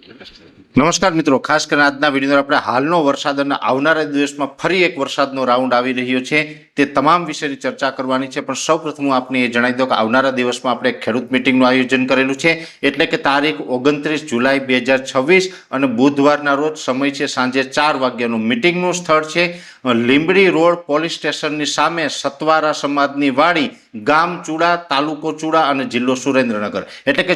નમસ્કાર મિત્રો, ખાસ કરીને આજના વિડીયોમાં આપણે હાલનો વરસાદ અને આવનારા દિવસમાં ફરી એક વરસાદનો રાઉન્ડ આવી રહ્યો છે તે તમામ વિષયની ચર્ચા કરવાની છે। પણ સૌપ્રથમ હું આપને એ જણાવી દઉં કે આવનારા દિવસમાં આપણે ખેડૂત મિટિંગનું આયોજન કરેલું છે, એટલે કે તારીખ 29 જુલાઈ 2026 અને બુધવારના રોજ સમય છે સાંજે 4 વાગ્યાનું। મિટિંગનું સ્થળ છે લીંબડી રોડ પોલીસ સ્ટેશનની સામે સતવારા સમાજની વાડી, ગામ ચુડા, તાલુકો ચુડા અને જિલ્લો સુરેન્દ્રનગર। એટલે કે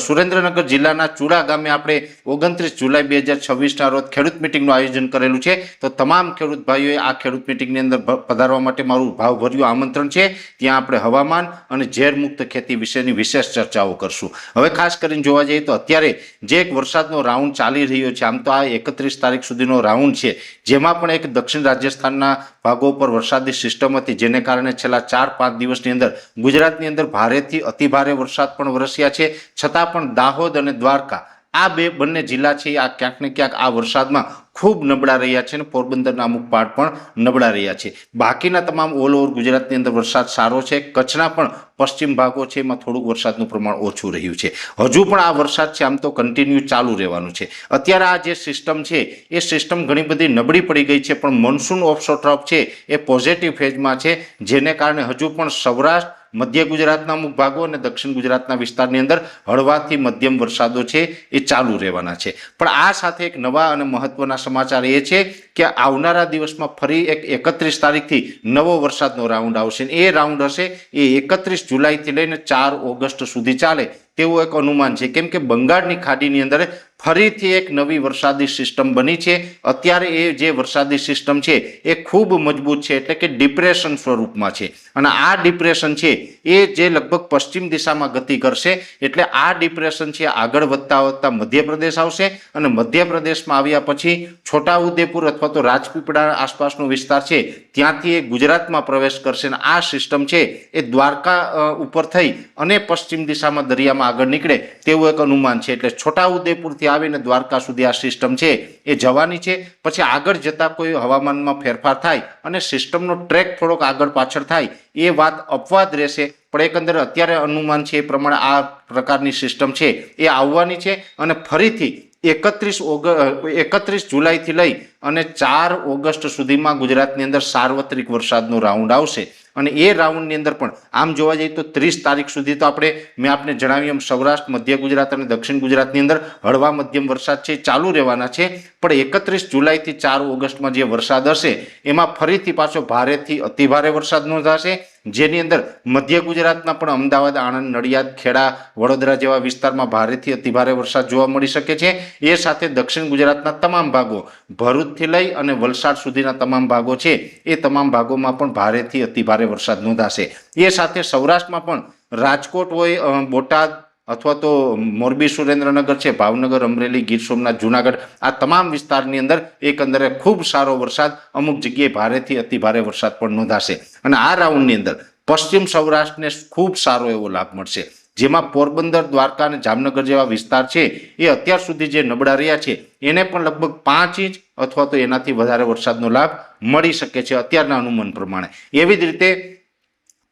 સુરેન્દ્રનગર જિલ્લાના ચુડા ગામે આપણે 29 જુલાઈ 2026ના રોજ ખેડૂત મિટિંગનું આયોજન કરેલું છે। તો તમામ ખેડૂત ભાઈઓએ આ ખેડૂત મિટિંગની અંદર પધારવા માટે મારું ભાવભર્યું આમંત્રણ છે। ત્યાં આપણે હવામાન અને ઝેરમુક્ત ખેતી વિશેની વિશેષ ચર્ચાઓ કરશું। હવે ખાસ કરીને જોવા જઈએ તો અત્યારે જે એક વરસાદનો રાઉન્ડ ચાલી રહ્યો છે, આમ તો આ 31 તારીખ સુધીનો રાઉન્ડ છે, જેમાં પણ એક દક્ષિણ રાજસ્થાનના ભાગો પર વરસાદી સિસ્ટમ હતી, જેને કારણે છેલ્લા 4-5 દિવસની અંદર ગુજરાતની અંદર ભારેથી અતિભારે વરસાદ પણ વરસ્યા છે। છતાં પણ દાહોદ અને દ્વારકા આ બંને જિલ્લા છે આ ક્યાંક ને ક્યાંક આ વરસાદમાં ખૂબ નબળા રહ્યા છે અને પોરબંદરના અમુક પાર્ટ પણ નબળા રહ્યા છે। બાકીના તમામ ઓલ ઓવર ગુજરાતની અંદર વરસાદ સારો છે। કચ્છના પણ પશ્ચિમ ભાગો છે એમાં થોડુંક વરસાદનું પ્રમાણ ઓછું રહ્યું છે। હજુ પણ આ વરસાદ છે આમ તો કન્ટિન્યુ ચાલુ રહેવાનું છે। અત્યારે આ જે સિસ્ટમ છે એ સિસ્ટમ ઘણી બધી નબળી પડી ગઈ છે, પણ મોન્સૂન ઓફશોર ટ્રફ છે એ પોઝિટિવ ફેઝમાં છે, જેને કારણે હજુ પણ સૌરાષ્ટ્ર, મધ્ય ગુજરાતના અમુક ભાગો અને દક્ષિણ ગુજરાતના વિસ્તારની અંદર હળવાથી મધ્યમ વરસાદો છે એ ચાલુ રહેવાના છે। પણ આ સાથે એક નવા અને મહત્વના સમાચાર એ છે કે આવનારા દિવસમાં ફરી એક 31 તારીખથી નવો વરસાદનો રાઉન્ડ આવશે। એ રાઉન્ડ હશે એ 31 જુલાઈથી લઈને 4 ઓગસ્ટ સુધી ચાલે તેવું એક અનુમાન છે, કેમ કે બંગાળની ખાડીની અંદર ફરીથી એક નવી વરસાદી સિસ્ટમ બની છે। અત્યારે એ જે વરસાદી સિસ્ટમ છે એ ખૂબ મજબૂત છે, એટલે કે ડિપ્રેશન સ્વરૂપમાં છે, અને આ ડિપ્રેશન છે એ જે લગભગ પશ્ચિમ દિશામાં ગતિ કરશે। એટલે આ ડિપ્રેશન છે આગળ વધતા વધતા મધ્યપ્રદેશ આવશે, અને મધ્યપ્રદેશમાં આવ્યા પછી છોટાઉદેપુર અથવા તો રાજપીપળા આસપાસનો વિસ્તાર છે ત્યાંથી એ ગુજરાતમાં પ્રવેશ કરશે, અને આ સિસ્ટમ છે એ દ્વારકા ઉપર થઈ અને પશ્ચિમ દિશામાં દરિયામાં આગળ નીકળે તેવું એક અનુમાન છે। એટલે છોટાઉદેપુરથી આવીને દ્વારકા સુધી આ સિસ્ટમ છે એ જવાની છે। પછી આગળ જતા કોઈ હવામાનમાં ફેરફાર થાય અને સિસ્ટમનો ટ્રેક થોડોક આગળ પાછળ થાય એ વાત અપવાદ રહેશે, પણ એકંદરે અત્યારે અનુમાન છે એ પ્રમાણે આ પ્રકારની સિસ્ટમ છે એ આવવાની છે, અને ફરીથી 31 જુલાઈથી લઈ અને 4 ઓગસ્ટ સુધીમાં ગુજરાતની અંદર સાર્વત્રિક વરસાદનો રાઉન્ડ આવશે। અને એ રાઉન્ડની અંદર પણ આમ જોવા જઈએ તો 30 તારીખ સુધી તો મેં આપને જણાવ્યું એમ સૌરાષ્ટ્ર, મધ્ય ગુજરાત અને દક્ષિણ ગુજરાતની અંદર હળવા મધ્યમ વરસાદ છે ચાલુ રહેવાના છે। પણ 31 જુલાઈથી 4 ઓગસ્ટમાં જે વરસાદ હશે એમાં ફરીથી પાછો ભારેથી અતિભારે વરસાદ નોંધાશે, જેની અંદર મધ્ય ગુજરાતના પણ અમદાવાદ, આણંદ, નડિયાદ, ખેડા, વડોદરા જેવા વિસ્તારમાં ભારેથી અતિભારે વરસાદ જોવા મળી શકે છે। એ સાથે દક્ષિણ ગુજરાતના તમામ ભાગો, ભરૂચથી લઈ અને વલસાડ સુધીના તમામ ભાગો છે એ તમામ ભાગોમાં પણ ભારેથી અતિભારે વરસાદ નોંધાશે। એ સાથે સૌરાષ્ટ્રમાં પણ રાજકોટ હોય, બોટાદ અથવા તો મોરબી, સુરેન્દ્રનગર છે, ભાવનગર, અમરેલી, ગીર સોમનાથ, જુનાગઢ આ તમામ વિસ્તારની અંદર એકંદરે ખૂબ સારો વરસાદ, અમુક જગ્યાએ ભારેથી અતિભારે વરસાદ પણ નોંધાશે। અને આ રાઉન્ડની અંદર પશ્ચિમ સૌરાષ્ટ્રને ખૂબ સારો એવો લાભ મળશે, જેમાં પોરબંદર, દ્વારકા અને જામનગર જેવા વિસ્તાર છે એ અત્યાર સુધી જે નબળા રહ્યા છે એને પણ લગભગ 5 ઇંચ અથવા તો એનાથી વધારે વરસાદનો લાભ મળી શકે છે અત્યારના અનુમાન પ્રમાણે। એવી જ રીતે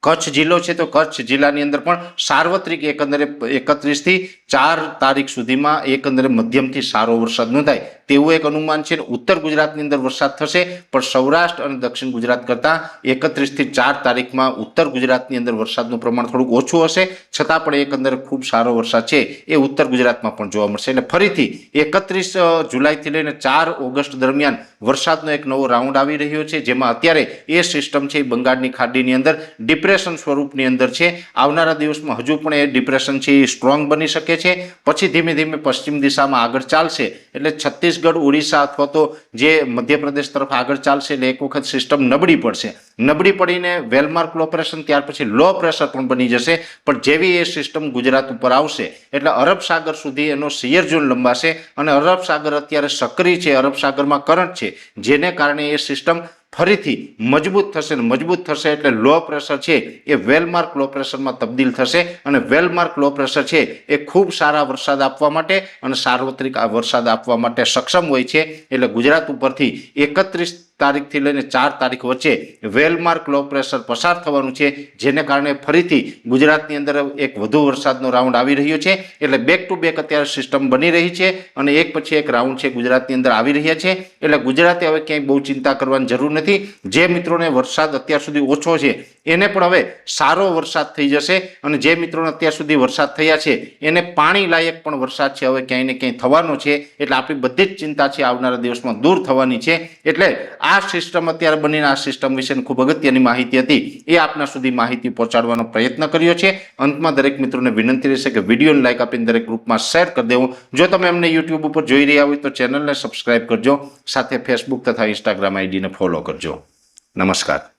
કચ્છ જિલ્લો છે તો કચ્છ જિલ્લાની અંદર પણ સાર્વત્રિક એકંદરે 31 થી 4 તારીખ સુધીમાં એકંદરે મધ્યમથી સારો વરસાદ નોંધાય તેવું એક અનુમાન છે। ઉત્તર ગુજરાતની અંદર વરસાદ થશે, પણ સૌરાષ્ટ્ર અને દક્ષિણ ગુજરાત કરતાં 31 થી 4 તારીખમાં ઉત્તર ગુજરાતની અંદર વરસાદનું પ્રમાણ થોડુંક ઓછું હશે, છતાં પણ એકંદરે ખૂબ સારો વરસાદ છે એ ઉત્તર ગુજરાતમાં પણ જોવા મળશે। એટલે ફરીથી 31 જુલાઈથી લઈને 4 ઓગસ્ટ દરમિયાન વરસાદનો એક નવો રાઉન્ડ આવી રહ્યો છે, જેમાં અત્યારે એ સિસ્ટમ છે બંગાળની ખાડીની અંદર ડિપ્રેશન સ્વરૂપની અંદર છે। આવનારા દિવસમાં હજુ પણ એ ડિપ્રેશન છે એ સ્ટ્રોંગ બની શકે છે, પછી ધીમે ધીમે પશ્ચિમ દિશામાં આગળ ચાલશે, એટલે છત્તીસગઢ, ઓડિશા અથવા તો જે મધ્યપ્રદેશ તરફ આગળ ચાલશે, એટલે એક વખત સિસ્ટમ નબળી પડશે, નબળી પડીને વેલમાર્ક લો પ્રેશર, ત્યાર પછી લો પ્રેશર પણ બની જશે। પણ જેવી એ સિસ્ટમ ગુજરાત ઉપર આવશે એટલે અરબ સાગર સુધી એનો શિયર ઝોન લંબાશે, અને અરબ સાગર અત્યારે સક્રિય છે, અરબ સાગરમાં કરંટ છે, જેને કારણે એ સિસ્ટમ ફરીથી મજબૂત થશે ને મજબૂત થશે એટલે લો પ્રેશર છે એ વેલમાર્ક લો પ્રેશરમાં તબદીલ થશે અને વેલમાર્ક લો પ્રેશર છે એ ખૂબ સારા વરસાદ આપવા માટે અને સાર્વત્રિક આ વરસાદ આપવા માટે સક્ષમ હોય છે. એટલે ગુજરાત ઉપરથી 31 તારીખથી લઈને 4 તારીખ વચ્ચે વેલમાર્ક લો પ્રેશર પસાર થવાનું છે, જેને કારણે ફરીથી ગુજરાતની અંદર એક વધુ વરસાદનો રાઉન્ડ આવી રહ્યો છે. એટલે બેક ટુ બેક અત્યારે સિસ્ટમ બની રહી છે અને એક પછી એક રાઉન્ડ છે ગુજરાતની અંદર આવી રહ્યા છે. એટલે ગુજરાતે હવે ક્યાંય બહુ ચિંતા કરવાની જરૂર નથી. જે મિત્રોને વરસાદ અત્યાર સુધી ઓછો છે એને પણ હવે સારો વરસાદ થઈ જશે અને જે મિત્રોને અત્યાર સુધી વરસાદ થયા છે એને પાણી લાયક પણ વરસાદ છે હવે ક્યાંય ને ક્યાંય થવાનો છે. એટલે આપણી બધી જ ચિંતા છે આવનારા દિવસમાં દૂર થવાની છે. એટલે આ સિસ્ટમ અત્યારે બનીને આ સિસ્ટમ વિશેની ખૂબ અગત્યની માહિતી હતી એ આપના સુધી માહિતી પહોંચાડવાનો પ્રયત્ન કર્યો છે. અંતમાં દરેક મિત્રોને વિનંતી રહેશે કે વિડીયોને લાઈક આપીને દરેક ગ્રુપમાં શેર કરી દેવું. જો તમે અમને યુટ્યુબ ઉપર જોઈ રહ્યા હોય તો ચેનલને સબસ્ક્રાઇબ કરજો, સાથે ફેસબુક તથા ઇન્સ્ટાગ્રામ આઈડીને ફોલો કરજો. નમસ્કાર.